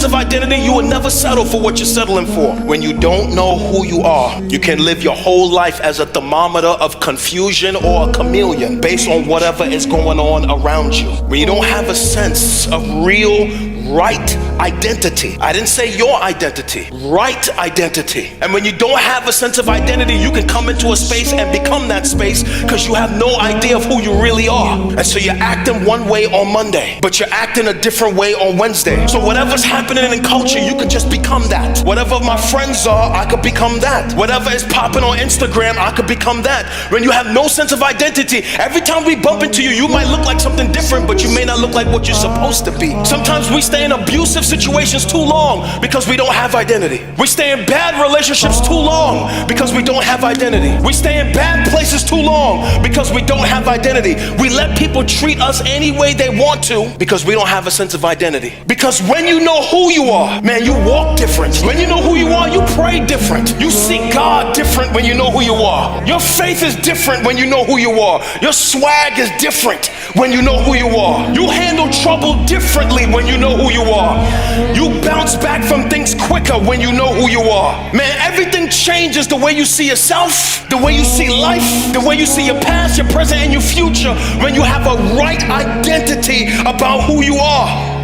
sense of identity, you will never settle for what you're settling for. When you don't know who you are, you can live your whole life as a thermometer of confusion or a chameleon based on whatever is going on around you. When you don't have a sense of real, right identity. I didn't say your identity, right identity. And when you don't have a sense of identity, you can come into a space and become that space because you have no idea of who you really are. And so you're acting one way on Monday, but you're acting a different way on Wednesday. So whatever's happening in culture, you can just become that. Whatever my friends are, I could become that. Whatever is popping on Instagram, I could become that. When you have no sense of identity, every time we bump into you, you might look like something different, but you may not look like what you're supposed to be. Sometimes we stay in abusive situations too long because we don't have identity. We stay in bad relationships too long because we don't have identity. We stay in bad places too long because we don't have identity. We let people treat us any way they want to because we don't have a sense of identity. Because when you know who you are, man, you walk different. When you know who you are, you pray different. You seek God different when you know who you are. Your faith is different when you know who you are. Your swag is different when you know who you are. You handle trouble differently when you know who you are. You bounce back from things quicker when you know who you are. Man, everything changes the way you see yourself, the way you see life, the way you see your past, your present, and your future when you have a right identity about who you are.